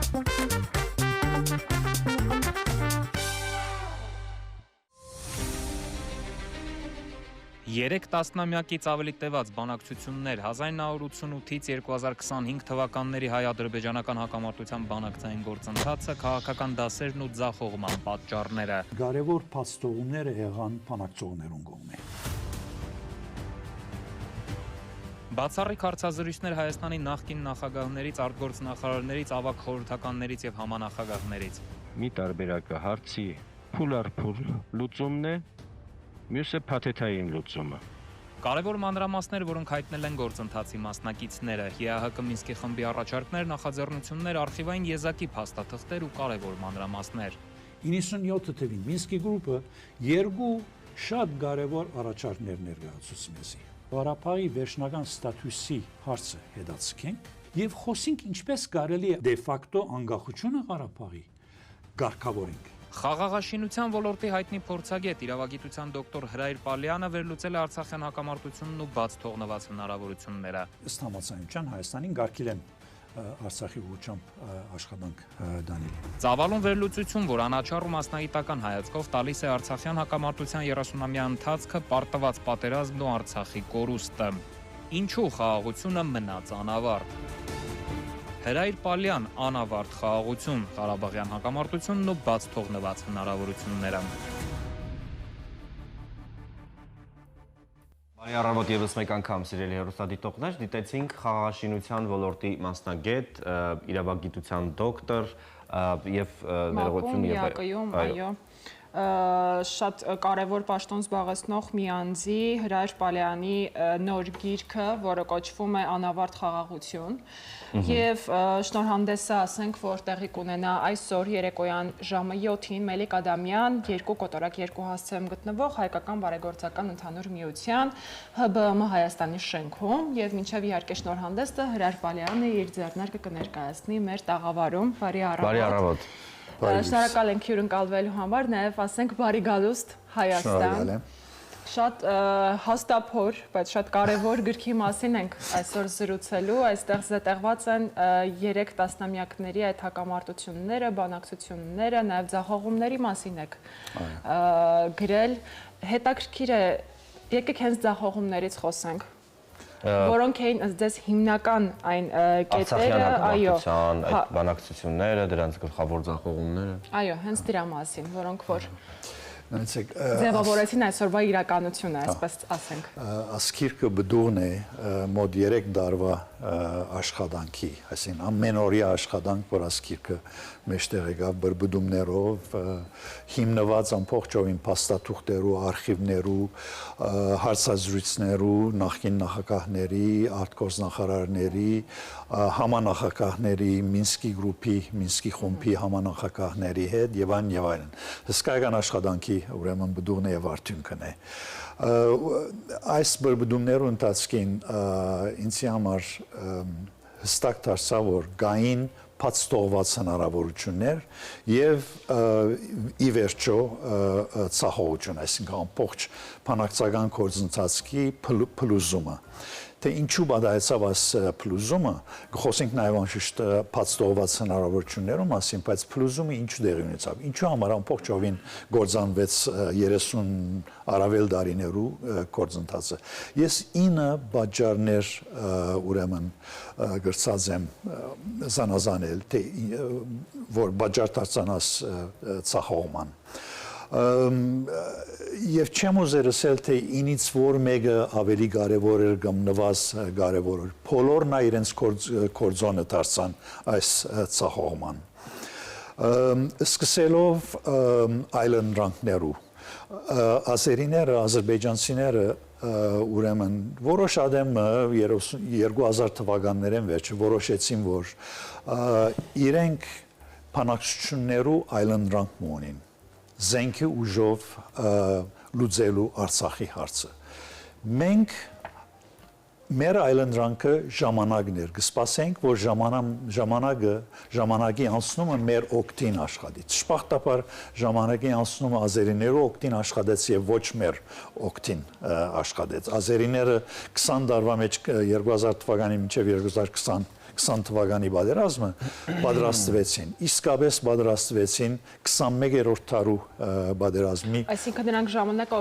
Երեք տասնամյակից ավելի տևած բանակցություններ 1988-ից 2025 թվականների հայ-ադրբեջանական հակամարտության բանակցային գործընթացը, քաղաքական դասերն ու ձախողման պատճառները։ Կարևոր փաստողները եղան բանակցողներուն կողմէ։ Բացառիկ հարցազրույցներ Հայաստանի նախկին նախագահներից, արտգործնախարարներից, ավագ խորհրդականներից եւ համանախագահներից։ Մի տարբերակը հարցի փուլ առ փուլ լուծումն է, մյուսը փաթեթային լուծումը։ Կարևոր մանրամասներ, որոնք հայտնել են գործընթացի մասնակիցները, ԵԱՀԿ Մինսկի խմբի առաջարկներ, նախաձեռնություններ, արխիվային եզակի փաստաթղթեր ու կարևոր մանրամասներ։ 97 թվին Մինսկի գրուպը երկու շատ կարևոր առաջարկներ ներկայացուց մեզի։ Ղարաբաղի վերջնական ստատուսի հարցը հետաձգենք եւ խոսենք ինչպես կարելի է դե ֆակտո անկախությունը Ղարաբաղի կարգավորենք։ Խաղաղաշինության ոլորտի հայտնի փորձագետ, իրավագիտության դոկտոր Հրայր Պալյանը վերլուծել է Արցախյան հակամարտությունն ու բաց թողնված հնարավորությունները։ Ըստ համաձայնության Հայաստանին կարգել են Արցախի ուղղությամբ աշխատանք դանել։ Ծավալուն վերլուծություն, որ անաչառ ու մասնագիտական հայացքով տալիս է Արցախյան հակամարտության 30-ամյա ընթացքը, պարտված պատերազմն ու Արցախի կորուստը։ Ինչու խաղաղությունը մնաց անավարտ։ Հրայր Պալյան, անավարտ խաղաղություն, Ղարաբաղյան հակամարտությունն ու բաց թողնված հնարավորությունները։ Բարի առավոտ եւս մեկ անգամ, սիրելի հեռուստադիտողներ, դիտեցինք խաղաղաշինության ոլորտի մասնագետ, իրավագիտության դոկտոր եւ ներողություն այո, շատ կարևոր պաշտոն զբաղեցնող մի անձի Հրայր Պալյանի նոր գիրքը, որը կոչվում է Անավարտ խաղաղություն, եւ շնորհանդեսը ասենք, որ տեղի կունենա այսօր երեկոյան ժամը 7-ին Մելիք Ադամյան 2 կոտորակ 2 հասցեում գտնվող Հայկական բարեգործական ընդհանուր միության ՀԲԸՄ Հայաստանի շենքում եւ մինչեւ իհարկե շնորհանդեսը Հրայր Պալյանը իր ձեռնարկը կներկայացնի մեր տաղավարում։ Բարի առավոտ։ Շնորհակալ ենք հյուրընկալվելու համար, նաև ասենք բարի գալուստ Հայաստան։ Շատ հաստափոր, բայց շատ կարևոր գրքի մասին ենք այսօր զրուցելու, այստեղ զետեղված են 3 տասնամյակների այդ հակամարտությունները, բանակցությունները, նաև ձախողումների մասին եք գրել։ Հետաքրքիր է, եկեք հենց ձախողումներից խոսենք։ Որոնք էին ձեզ հիմնական այն կետերը, այո, այդ բանակցությունները, դրանց գլխավոր ձախողումները։ Այո, հենց դրա մասին, որոնք որ ձևավորեցին այսօրվա իրականությունը, այսպես ասենք։ Ասկիրկը բդուղն է մոտ 3 տարվա աշխատանքի, այսինքն ամենօրյա աշխատանք, որ ասկիրկը մեջտեղ եկավ բրբդումներով, հիմնված ամբողջովին փաստաթուղթերու, արխիվներու, հարցազրույցներու, նախկին նախագահների, արտգործնախարարների, համանախագահների, Մինսկի գրուպի, Մինսկի խումբի համանախագահների հետ եւ այլն։ Հսկայական աշխատանքի ուրեմն բդուղն է եւ արդյունքն է։ Այս բրբդումներու ընթացքին ինձ համար հստակ դարձավ, որ գային բաց թողված հնարավորություններ եւ ի վերջո ցախողություն, այսինքն ամբողջ բանակցական գործընթացի փլուզումը։ Թե ինչու բադայեցավ այս փլուզումը, խոսենք նաև անշուշտ բաց թողված հնարավորություններու մասին, բայց փլուզումը ինչու դեղի ունեցավ, ինչու համար ամբողջովին գործանվեց 30 առավել տարիներու գործընթացը։ Ես 9 պատճառներ ուրեմն գրծած եմ զանազանել, թե որ պատճառ դարձան ցախողման։ Եվ չեմ ուզեր ասել, թե ինից որ մեկը ավելի կարևոր էր կամ նվազ կարևոր էր։ Բոլորն իրենց կորձոնը դարձան այս ցախողման։ Սկսելով այլընտրանքներու, ազերիները, ադրբեջանցիները ուրեմն որոշ ադեմը 2000 թվականներին վերջը որոշեցին, որ իրենք բանակցություններու այլընտրանք ունին։ Զենքի ուժով լուծելու Արցախի հարցը։ Մենք մեր այլընտրանքը ժամանակն էր, կսպասենք, որ ժամանակի անցնումը մեր օգտին աշխատի։ Ճշմարտաբար ժամանակի անցնումը ազերիներու օգտին աշխատեց եւ ոչ մեր օգտին աշխատեց։ Ազերիները 20 տարվա մեջ 2000 թվականի մինչեւ 2020 20 թվականի պատերազմը պատրաստվեցին, իսկապես պատրաստվեցին 21-րդ դարու պատերազմի։ Այսինքն նրանք ժամանակը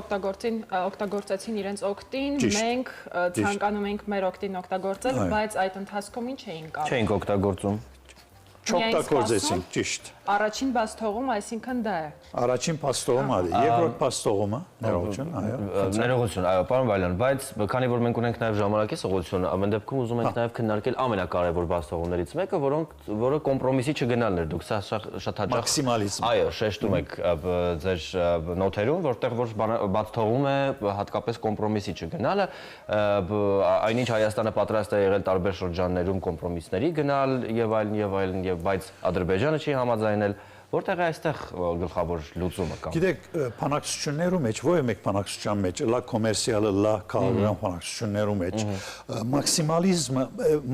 օգտագործեցին իրենց օգտին, մենք ցանկանում ենք մեր օգտին օգտագործել, բայց այդ ընթացքում ինչ էին կարում։ Չէինք օգտագործում։ Չօգտագործեցին, ճիշտ։ Առաջին բացթողում, այսինքն դա է։ Առաջին փաստողում ալի, երկրորդ փաստողումը, ներողություն, այո։ Ներողություն, այո, պարոն Վալյան, բայց քանի որ մենք ունենք նաև ժամանակի սղությունը, ամեն դեպքում ուզում ենք նաև քննարկել ամենակարևոր բացթողումներից մեկը, որը կոմպրոմիսի չգնալն էր։ Դուք սա շատ հաճախ մաքսիմալիզմ։ Այո, շեշտում եք ձեր նոթերում, որտեղ որ բացթողում է հատկապես կոմպրոմիսի չգնալը, այնինչ Հայաստանը պատրաստ է եղել տարբեր շրջաններում կոմպրոմիսների գնալ եւ այլն, բայց Ադրբեջանը չի համաձայնել, որտեղ է այստեղ գլխավոր լուծումը կամ։ Գիտեք, բանակցություններու մեջ, ո՞ր մեկ բանակցության մեջ, լա կոմերցիալը, լա քաղաքական բանակցություններու մեջ,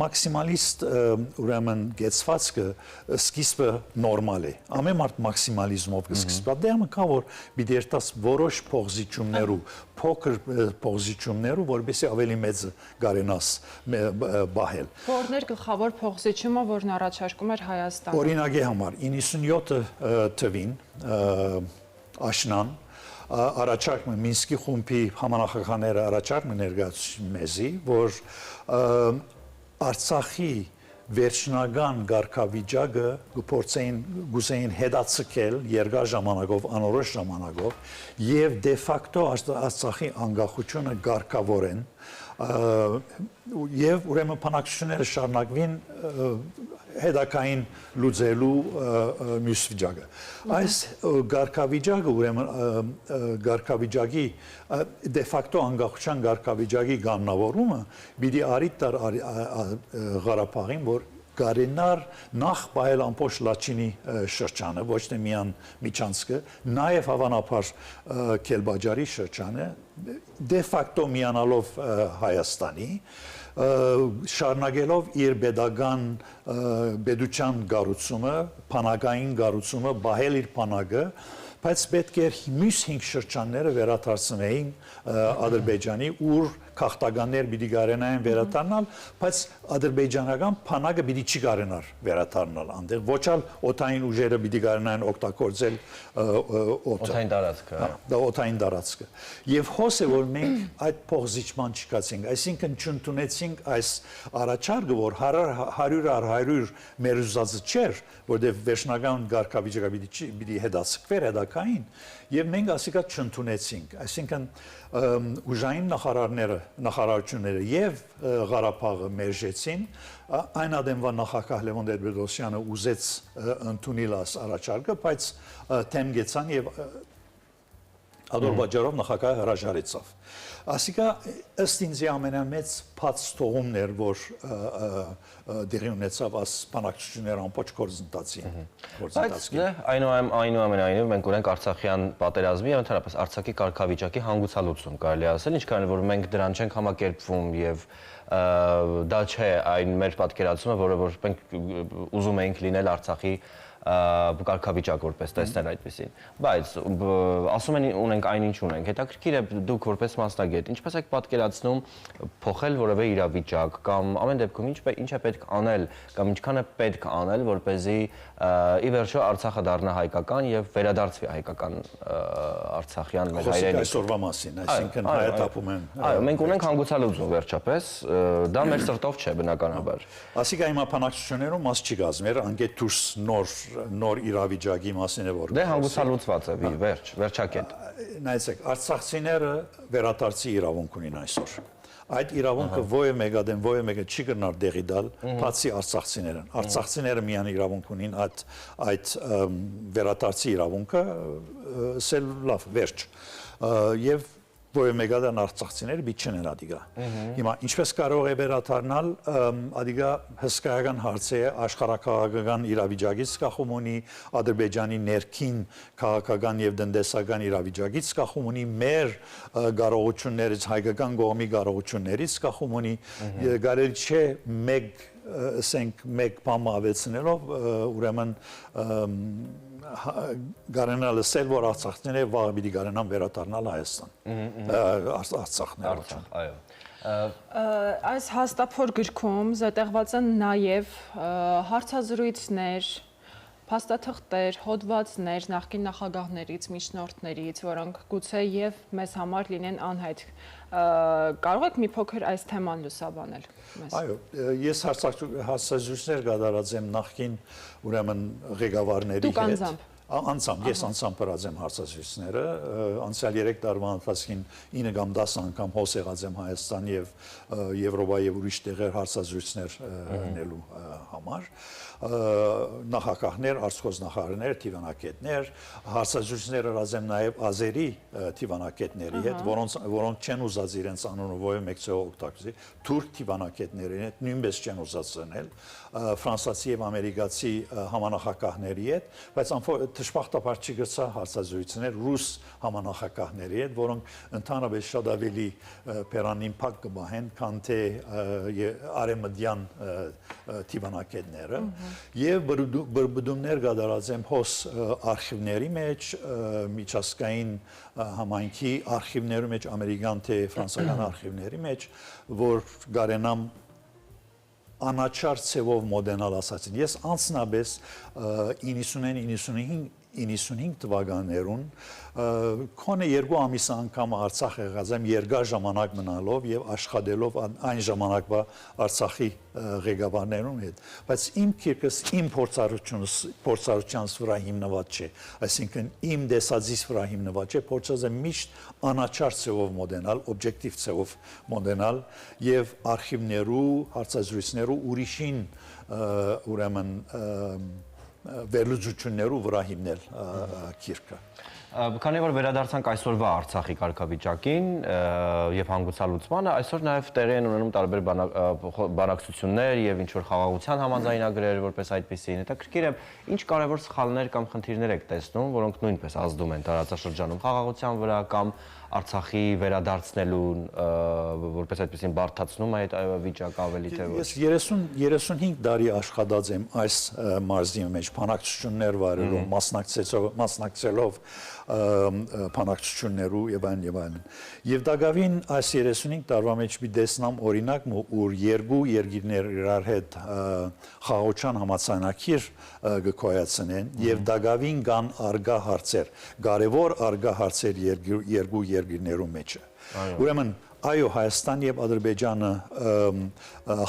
մաքսիմալիստ ուրեմն գեցվածքը սկիզբը նորմալ է։ Ամեն մարդ մաքսիմալիզմով կսկսի։ Դեռ կա որ պիտի երթաս որոշ փոխզիջումներու, փոքր փոխզիջումներու, որովհետեւ ավելի մեծ գարենաս բահել։ Որն էր գլխավոր փոխզիջումը, որն առաջարկում էր Հայաստանը։ Օրինակի համար 97 թվին աշնան առաջարկը Մինսկի խումբի համանախագահները առաջարկը ներկայացուցին մեզի, որ Արցախի վերջնական ղարքավիճակը գուցեին հետացկել երկար ժամանակով, անորոշ ժամանակով եւ դե ֆակտո Արցախի անկախությունը ղարքավորեն եւ ուրեմն բանակցությունները շարունակվին հետակային լուծելու մյուս վիճակը։ Այս ղարքավիճակը ուրեմն ղարքավիճակի դե ֆակտո անկախության ղարքավիճակի կանոնավորումը պիտի արիտ Ղարաբաղին, որ Գարենար նախ բայել ամբողջ Լաչինի շրջանը, ոչ թե միան Միչանսկը, նաև հավանաբար Քելբաջարի շրջանը, դե ֆակտո միանալով Հայաստանի, շարունակելով իր պետության գառուցումը, բանակային գառուցումը, բահել իր բանակը, բայց պետք է մյուս 5 շրջանները վերադարձնեին Ադրբեջանի, ուր քաղաքականներ պիտի կարենային վերադառնալ, բայց ադրբեջանական բանակը պիտի չի կարենար վերադառնալ այնտեղ, ոչ էլ օդային ուժերը պիտի կարենային օգտագործել օդային տարածքը։ Դա օդային տարածքը։ Եվ հոսը որ մենք այդ փոխզիջման չկացինք, այսինքն չընդունեցինք այս առաջարկը, որ 100 մեր ուզածը չէր, որտեղ վերջնական ղարքավիճակը պիտի հետացկվեր հետակային, եւ մենք ասիկա չընդունեցինք, այսինքն ուժային նախարարությունները եւ Ղարաբաղը մերժեցին, այն ադեմվա նախագահ Լևոն Տեր-Պետրոսյանը ուզեց ընդունել այս առաջարկը, բայց թեմ գեցան եւ Ադրբեջանով նախագահը հրաժարեցավ։ Ասիկա ըստ ինձ ամենամեծ փած թողումն էր, որ դեղի ունեցավ այս բանակցությունները ամբողջ գործընթացի։ Այնուամենայնիվ մենք ունենք Արցախյան պատերազմի եւ ընդհանրապես Արցախի կարգավիճակի հանգուցալուծում, կարելի ասել, ինչքան որ մենք դրան չենք համակերպվում եւ դա չէ այն մեր պատկերացումը, որը որ մենք ուզում էինք լինել Արցախի կարգավիճակ որպես տեսնել այդպեսին, բայց ասում են ունենք այնինչ ունենք, հետաքրքիր է դուք որպես մասնագետ, ինչպես եք պատկերացնում փոխել որևէ իրավիճակ կամ ամեն դեպքում ինչ է պետք անել կամ ինչքան է պետք անել, որպեսզի ի վերջո Արցախը դառնա հայկական եւ վերադարձվի հայկական Արցախյան մեր հայրենիք։ Այսօրվա մասին, այսինքն հայտարարում են։ Այո, մենք ունենք հանգուցալուծում վերջապես, դա մեր սրտով չէ բնականաբար։ Ասիկա հիմա բանակցություններում մաս չի գազմեր, անգետ դուրս նոր իրավիճակի մասին է որ։ Դե հանգուցալուծված է, վերջակետ։ Նայեցեք, արցախցիները վերադարձի իրավունք ունին այսօր։ Այդ իրավունքը ովը մեկը չի կրնար դեղի դալ, բացի արցախցիներն։ Արցախցիները միան իրավունք ունին այդ վերադարձի իրավունքը, սել լավ, վերջ։ Եվ ովը մեկադան արցախցիները բիչեն են ադիգա։ Հիմա ինչպես կարող է վերադառնալ, ադիգա հսկայական հարց է աշխարհակաղակական իրավիճակից կախում ունի, Ադրբեջանի ներքին քաղաքական եւ տնտեսական իրավիճակից կախում ունի, մեր կարողություններից, հայկական կողմի կարողություններից կախում ունի, կարելի չէ մեկ բան ավելցնելով, ուրեմն գարենալ լսել, որ արցախները վաղ պիտի գարենան վերադառնալ Հայաստան։ Արցախները։ Այո։ Այս հաստափոր գրքում զետեղված են նաև հարցազրույցներ, փաստաթղթեր, հոդվածներ նախկին նախագահներից, միջնորդներից, որոնք գուցե եւ մեզ համար լինեն անհայտ։ Կարող եք մի փոքր այս թեման լուսաբանել մեզ։ Այո, ես հարցազրույցներ կատարած եմ նախկին ուրեմն ղեկավարների հետ։ Անձամբ, ես անձամբ հրած եմ հարցազրույցները, անցյալ 3 տարվա ընթացքին 9 կամ 10 անգամ հոս եղած եմ Հայաստան եւ Եվրոպա եւ ուրիշ տեղեր հարցազրույցներ նելու համար, նախագահներ, արտգործնախարարներ, թիվանակետներ, հարցազրույցներ հրած եմ նաեւ ազերի թիվանակետների հետ, որոնք չեն ուզած իրենց անունը ովը մեկցող օգտագործի, թուրք թիվանակետների հետ նույնպես չեն ուզած ցնել, ֆրանսիացի եւ ամերիկացի համանախագահների հետ, բայց դժբախտաբար չգրցա հարցազրույցներ ռուս համանախագահների հետ, որոնք ընդհանրապես շատ ավելի բերանին փակ կմահեն, քան թե արեմդյան թիվանակետները, եւ բրբդումներ կատարած եմ հոս արխիվների մեջ, միջազգային համայնքի արխիվների մեջ, ամերիկյան թե ֆրանսիական արխիվների մեջ, որ գարենամ անաչար ցևով մոդենալ ասացին։ Ես անձնապես 90-95 թվականներուն քոնե 2 ամիս անգամ Արցախ եղած եմ երկար ժամանակ մնալով եւ աշխատելով այն ժամանակվա Արցախի ղեկավարներուն հետ, բայց իմ քիրքս իմ փորձառությանս վրա հիմնված չէ, այսինքն իմ դեսածից վրա հիմնված չէ, փորձած եմ միշտ անաչար ցևով մոդենալ, օբյեկտիվ ցևով մոդենալ եւ արխիվներու, հարցազրույցներու ուրիշին ուրեմն վերլուծություններու վրա հիմնել քիրքը։ Քանի որ վերադարձանք այսօրվա Արցախի կարգավիճակին եւ հանգուցալուծմանը, այսօր նաեւ տեղի են ունենում տարբեր բանակցություններ եւ ինչ որ խաղաղության համաձայնագրեր, որպես այդպեսին։ Հետաքրքիր է, ինչ կարևոր սխալներ կամ խնդիրներ եք տեսնում, որոնք նույնպես ազդում են տարածաշրջանում խաղաղության վրա կամ Արցախի վերադարձնելուն, որպես այդպեսին բարդացնում այդ վիճակը ավելի թե ոչ։ Ես 35 տարի աշխատած եմ այս մարզի մեջ, բանակցություններ վարելով, մասնակցելով բանակցություններու եւ այլն։ Եւ դակավին այս 35 տարվա մեջ մի տեսնամ օրինակ, որ երկու երկիրներ իրար հետ խաղաղության համաձայնագիր կկայացնեն եւ դակավին կան արգա հարցեր, կարևոր արգա հարցեր երկու երկիրներու մեջ։ Ուրեմն այո, Հայաստան եւ Ադրբեջանը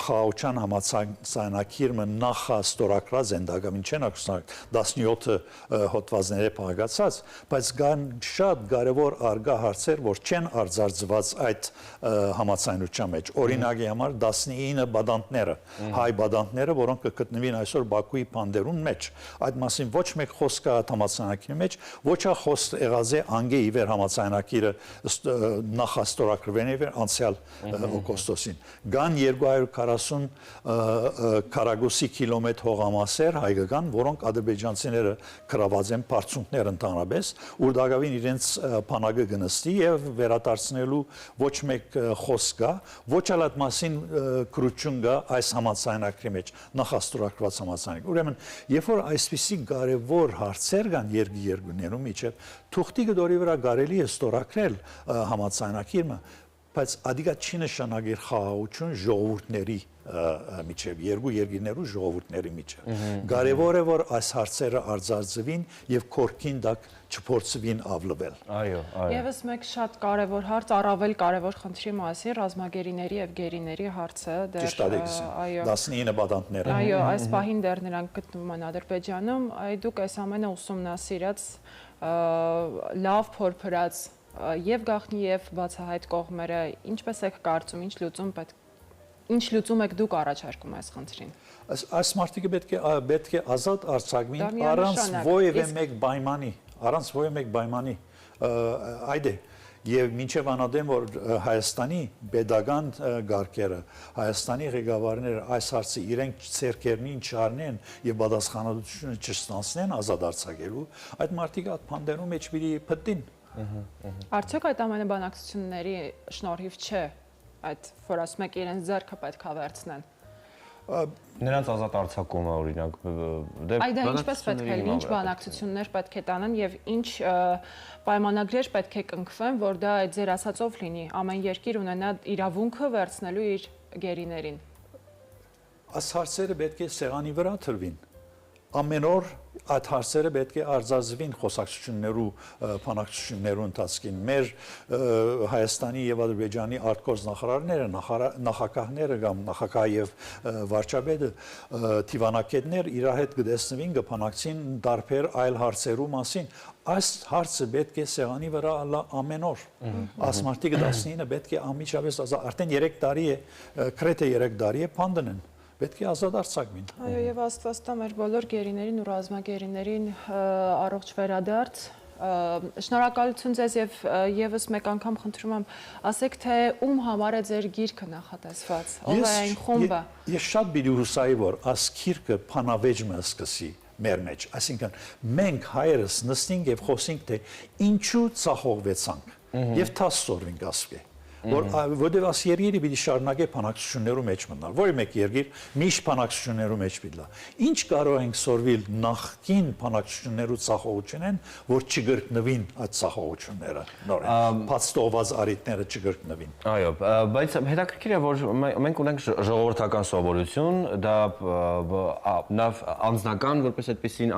խաղաղության համաձայնագիրը նախաստորագրած են, դակամին չեն ակնկալ 17 հոդվածները փակացած, բայց կան շատ կարևոր արգա հարցեր, որ չեն արձարծված այդ համաձայնության մեջ։ Օրինակի համար 19 բադանտները, հայ բադանտները, որոնք կգտնվին այսօր Բաքուի բանդերուն մեջ, այդ մասին ոչ մեկ խոսք կա համաձայնագիրի մեջ, ոչ ա խոսք եղած է անգե իվեր համաձայնագիրը նախաստորագրվեն անցյալ օգոստոսին։ Կան 240 քառակուսի կիլոմետր հողամասեր հայկական, որոնք ադրբեջանցիները կրաված են բարձունքներ ընդհանրապես, ուր դակավին իրենց բանակը գնստի եւ վերադարձնելու ոչ մեկ խոսք կա, ոչ էլ այդ մասին քրություն կա այս համաձայնագրի մեջ, նախաստորագրված համաձայնագրի։ Ուրեմն, երբ որ այսպիսի կարևոր հարցեր կան երկրներում միջև, թուղթի գդորի վրա կարելի է ստորագրել համաձայնագիրը, բայց ադիգա չի նշանակիր խաղաղություն ժողովուրդների միջև, երկու երկիրներու ժողովուրդների միջև։ Կարևոր է, որ այս հարցերը արձարծվին եւ քորքին դակ չփորձվին ավլվել։ Այո, այո։ Եվս մեկ շատ կարևոր հարց, առավել կարևոր խնդրի մասին, ռազմագերիների եւ գերիների հարցը, այո, 19 բադանտները։ Այո, այս պահին դեռ նրանք գտնվում են Ադրբեջանում, դուք այս ամենը ուսումնասիրած, լավ փորփրած եւ գաղտնի եւ բացահայտ կողմերը, ինչպես եք կարծում, ինչ լուծում եք դուք առաջարկում այս խնդրին։ Այս մարդիկը պետք է ազատ արձակվին առանց ովևէ մեկ պայմանի, այդ է։ Եվ մինչև անադեմ, որ Հայաստանի պետական գարկերը, Հայաստանի ղեկավարները այս հարցը իրենք ցերկերնին չառնեն եւ պատասխանատվությունը չստանցնեն ազատ արձակելու, այդ մարդիկ այդ փանդերու մեջ պիտի փտտին։ Արդյոք այդ ամենը բանակցությունների շնորհիվ չէ, այդ որ ասում եք իրենց ձեռքը պետք է վերցնեն։ Նրանց ազատ արձակումը օրինակ Այդ ինչպես պետք է լինի, ինչ բանակցություններ պետք է տանեն եւ ինչ պայմանագրեր պետք է կնքվեն, որ դա այդ ձեր ասածով լինի, ամեն երկիր ունենա իրավունքը վերցնելու իր գերիներին։ Այս հարցերը պետք է սեղանի վրա թրվին։ Ամեն օր այդ հարցերը պետք է արձազվին խոսակցություններու բանակցություններու ընթացքին մեր Հայաստանի եւ Ադրբեջանի արտգործնախարարները նախագահները կամ նախագահ եւ վարչապետը դիվանագետներ իր հետ կդեսնվին կփանակցին դարբեր այլ հարցերու մասին այս հարցը պետք է սեղանի վրա ալա ամեն օր ասմարտի 19-ը պետք է ամիջապես արդեն 3 տարի է քրեթե 3 տարի է փանդնեն պետք է ազատ արձակվին։ Այո, եւ Աստված տա մեր բոլոր գերիներին ու ռազմագերիներին առողջ վերադարձ։ Շնորհակալություն ձեզ եւ եւս մեկ անգամ խնդրում եմ, ասեք թե ում համար է ձեր գիրքը նախատեսված։ Ով է այն խումբը։ Ես շատ բիդի հուսայի որ այս գիրքը փանավեճը սկսի մեր մեջ, այսինքն մենք հայերս նստենք եւ խոսենք թե ինչու ցախողվեցանք եւ 10 սորվինք ասվի որտեղ այս երկիրը պիտի շարունակի բանակցություններու մեջ մնալ, որի մեկ երկիր միշտ բանակցություններու մեջ պիտի լա։ Ինչ կարող ենք սորվել նախքին բանակցություններու ցախողությունեն, որ չգրկնվին այդ ցախողությունները, նորեն, փաստովված արիտները չգրկնվին։ Այո, բայց հետաքրքիր է, որ մենք ունենք ժողովրդական սովորություն, դա նաեւ անձնական, որպես այդպեսին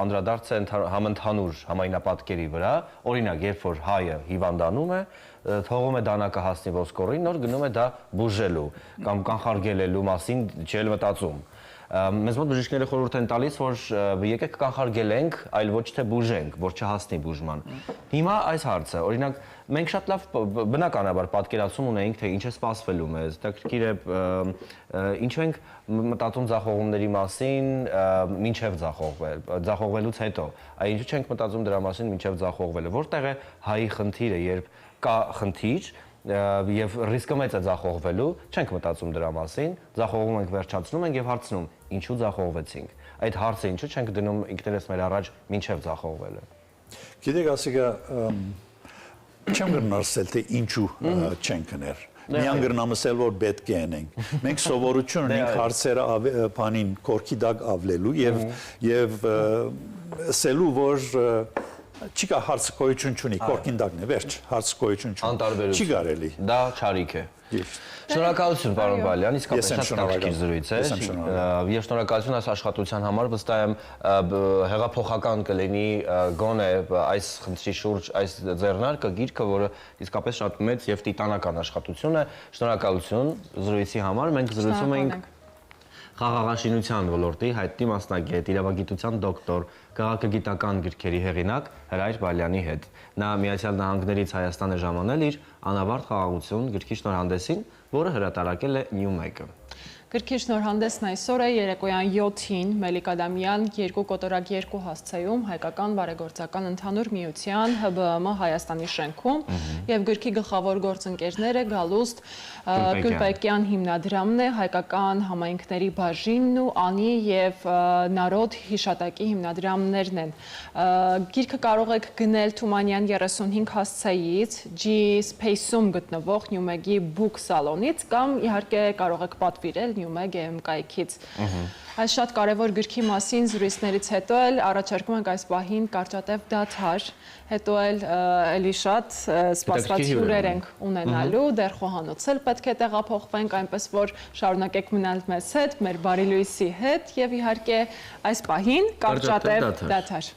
անդրադարձ է համընդհանուր համայնապատկերի վրա, օրինակ, երբ որ հայը հիվանդանում է, թողում է դանակը հասնի ոսկորին, նոր գնում է դա բուժելու կամ կանխարգելելու մասին չել մտածում։ Մեզ մոտ բժիշկները խորհուրդ են տալիս, որ եկեք կանխարգելենք, այլ ոչ թե բուժենք, որ չհասնի բուժման։ Հիմա այս հարցը, օրինակ, մենք շատ լավ բնականաբար պատկերացում ունենք, թե ինչ է սպասվելու մեզ, հետաքրքիր է ինչու ենք մտածում ձախողումների մասին, մինչև ձախողվելուց հետո, այ ինչու չենք մտածում դրա մասին մինչև ձախողվելը, որտեղ է հայի խնդիրը, երբ կա խնդիր եւ ռիսկը մեծ է ձախողվելու, չենք մտածում դրա մասին, ձախողում ենք, վերջացնում ենք եւ հարցնում, ինչու ձախողվեցինք։ Այդ հարցը ինչու չենք դնում ինքներս մեր առաջ մինչեւ ձախողվելը։ Գիտեք, ասիկա չեմ գնացել թե ինչու չենք գներ։ Միան գրնամսել որ պետք է անենք։ Մենք սովորություն ունենք հարցերը բանին կորքի դակ ավլելու եւ սելու որ չի կա հարցը գոյություն չունի, կորքին դակն է, վերջ, հարցը գոյություն չունի, չի կարելի։ Դա չարիք է։ Շնորհակալություն, պարոն Բալյան, իսկապես շատ շնորհակալ զրույց է։ Եվ շնորհակալություն այս աշխատության համար, վստահ եմ հեղափոխական կլինի գոնե այս խնդրի շուրջ այս ձեռնարկը, գիրքը, որը իսկապես շատ մեծ եւ տիտանական աշխատություն է։ Շնորհակալություն զրույցի համար։ Մենք զրուցում ենք խաղաղաշինության ոլորտի հայտնի մասնագետ, իրավագիտության դոկտոր, քաղաքագիտական գրքերի հեղինակ Հրայր Բալյանի հետ։ Նա Միացյալ Նահանգներից Հայաստան է ժամանել իր անավարտ խաղաղություն գրքի շնորհանդեսին, որը հրատարակել է Նյումեգը։ Գրքի շնորհանդեսն այսօր է երեկոյան 7-ին Մելիք Ադամյան 2/2 հասցեում Հայկական բարեգործական ընդհանուր միության ՀԲԸՄ Հայաստանի շենքում եւ գրքի գլխավոր գործընկերները Գալուստ Գյուլբեկյան հիմնադրամն է, Հայկական համայնքների բաժինն ու Անի եւ Նարոդ հիշատակի հիմնադրամներն են։ Գիրքը կարող եք գնել Թումանյան 35 հասցեից, G Space-ում գտնվող Նյումեգի Book Salon-ից կամ իհարկե կարող եք պատվիրել Նյումեգ եմ կայքից։ Այս շատ կարևոր գրքի մասին զրույցներից հետո էլ առաջարկում ենք այս պահին կարճատև դադար, հետո էլի շատ սպասված հյուրեր ենք ունենալու, դեռ խոհանոց էլ պետք է տեղափոխվենք, այնպես որ շարունակեք մնալ մեզ հետ, մեր բարի լույսի հետ եւ իհարկե այս պահին կարճատև դադար։